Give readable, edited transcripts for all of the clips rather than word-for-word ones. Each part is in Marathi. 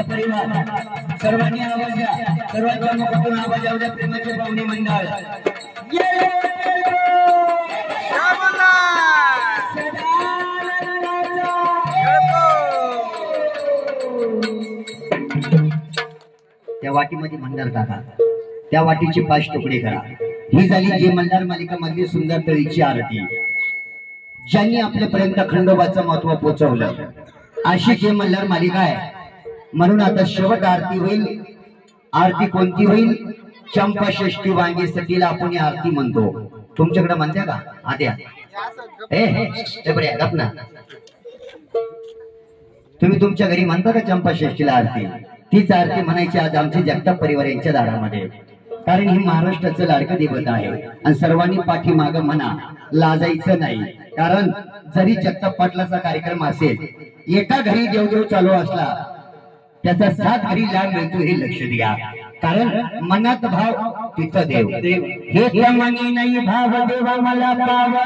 परिवार सर्वांनी आवाज द्या, सर्वांच्या मुखातून आवाज येऊ द्या. प्रेमाचे पाहुणे मंडळ त्या वाटीमध्ये मंदार टाका, त्या वाटीचे 5 तुकडे करा. ही झाली जी मंदार मालिका मधली सुंदर तळीची आरती, ज्यांनी आपल्यापर्यंत खंडोबाचं महत्व पोहोचवलं. अशी जी मल्हार मालिका आहे. म्हणून आता शेवट आरती होईल. आरती कोणती होईल? चंपा षष्ठी वांगी सटीला आपण आरती म्हणतो. तुमच्याकडे म्हणते का आद्या? ना तुम्ही तुमच्या घरी म्हणता का चंपा षष्ठीला आरती? तीच आरती म्हणायची आज आमच्या जगताप परिवार यांच्या दारामध्ये. कारण ही महाराष्ट्राचं लाडकं दैवत आहे आणि सर्वांनी पाठीमाग म्हणा, लाजायचं नाही. कारण जरी जगताप पाटलाचा कार्यक्रम असेल, एका घरी देवदेव चालू असला त्याचा 7 घरी लाभ मिळतो हे लक्ष द्या. कारण मनात भाव तिथं देव. हे मनी नाही भाव देवा मला पावा,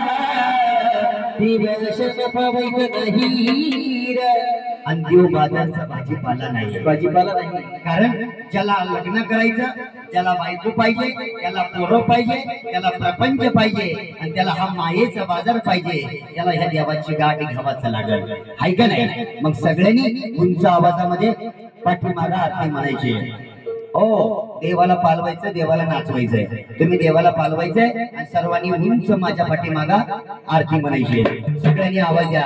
आणि देव बाजारचा भाजीपाला नाही, भाजीपाला नाही. कारण ज्याला लग्न करायचं, त्याला बायको पाहिजे, त्याला पोरं पाहिजे, त्याला प्रपंच पाहिजे आणि त्याला हा मायेचा बाजार पाहिजे, त्याला ह्या देवाची गाठ घ्यावाच लागल. हाय का नाही? मग सगळ्यांनी उंच आवाजामध्ये पाठीमागा आरती म्हणायची. हो, देवाला पालवायचं, देवाला नाचवायचंय. तुम्ही देवाला पालवायचंय आणि सर्वांनी उंच माझ्या पाठीमागा आरती म्हणायची. सगळ्यांनी आवाज द्या.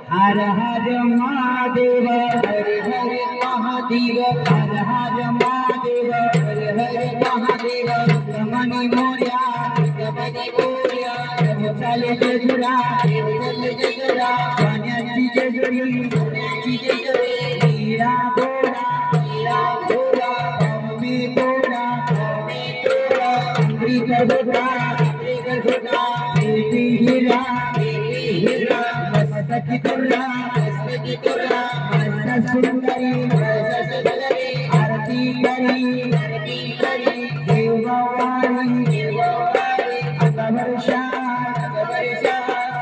हर हर महादेव, हर हर महादेव, हर हर महादेव, हर हर महादेव. रमणी मोर्या, रमणी मोर्या, चाले जजुरा, चाले जजुरा, पाण्याची जेजुरी, पाण्याची जेजुरी. हीरा गोरा, हीरा गोरा, अम्बी गोरा, अम्बी गोरा. अमृत गोरा, अमृत गोरा. बेटी हीरा, बेटी हीरा. मस्तकी गोरा, मस्तकी गोरा. मस्त सुंदरी, मस्त सुंदरी. आरती करी, आरती करी. देववारी, देववारी. आता वर्षा,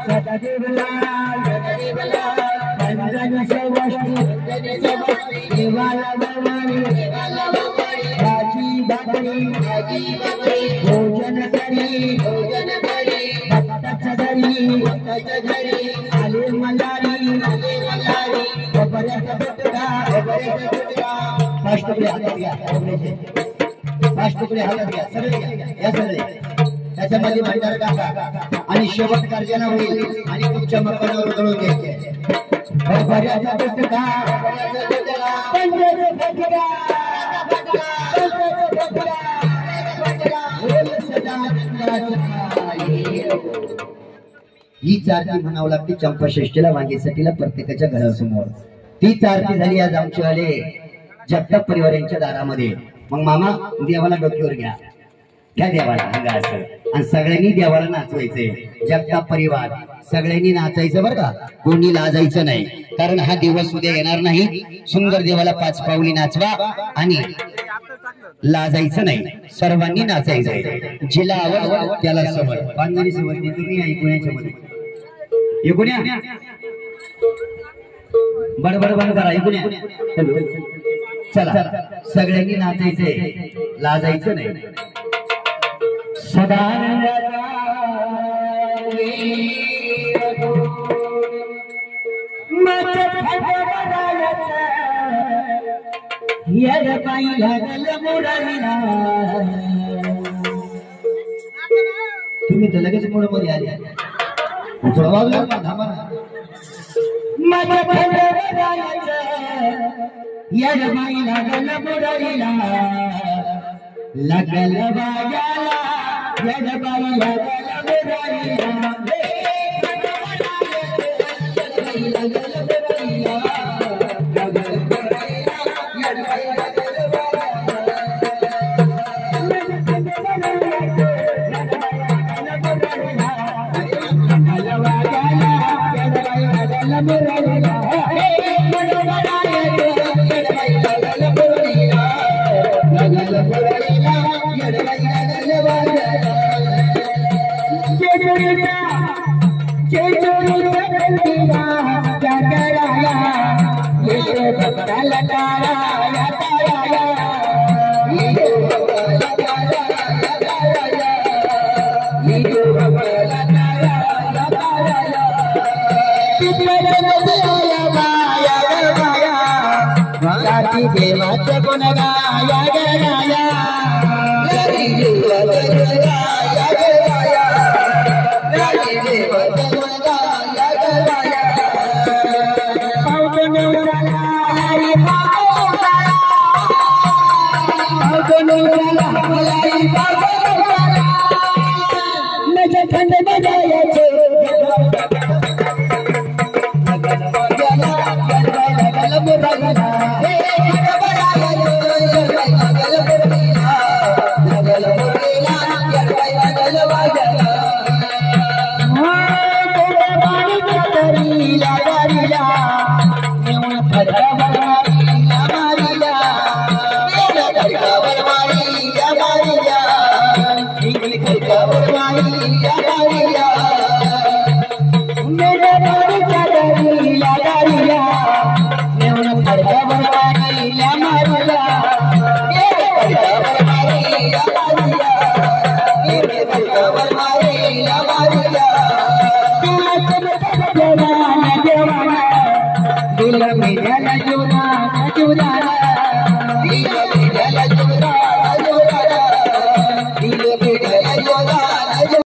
सदा देवलाल, सदा देवलाल. पंजन सवष्टी, पंजन सवष्टी. देवाला भवानी, देवाला भवानी. भाजी भाकरी, भाजी भाकरी. भोजन करी, भोजन करी. भक्ताच्या घरी, भक्ताच्या घरी. आले मल्हारी, आले मल्हारी. बबऱ्याचा बटका, बबऱ्याचा बटका. 5 तुकडे हातात घ्या, 5 तुकडे हातात घ्या. सगळे घ्या, या सगळे. त्याच्यामध्ये भंडार टाका आणि शेवट गर्जना होईल आणि तुमच्या मकानावर उधळून घ्यायचे. बबऱ्याचा बटका, बबऱ्याचा बटका. पंजाचा बटका, पंजाचा बटका, बटका. बोल सदानंदाचा. हीच आरती म्हणावं लागते चंपा षष्ठीला वांगीसाठीला प्रत्येकाच्या घरासमोर. तीच आरती झाली आज आमचे आले जगताप परिवार यांच्या दारामध्ये. मग मामा देवाला डोक्यावर घ्या, घ्या देवाला अंगा असं आणि सगळ्यांनी देवाला नाचवायचंय. जगताप परिवार सगळ्यांनी नाचायचं बरं का, कोणी लाजायचं नाही. कारण हा दिवस उद्या येणार नाही. सुंदर देवाला 5 पावली नाचवा आणि लाजायचं नाही. सर्वांनी नाचायचंय. जिला आवड त्याला सवड. बांधणारी सवड तुम्ही ऐकून याच्यामध्ये ऐकून या. बडबड बड करा, ऐकून या. चला सगळ्यांनी नाचायचंय, लाजायचं नाही. सदानंदाचा तुम्ही तर लगेच मूळ मध्ये आले. लगल बाजाला यडबाई लगल मुरारीला. देवाचं गुण गाया गाया दिल में जल जुदा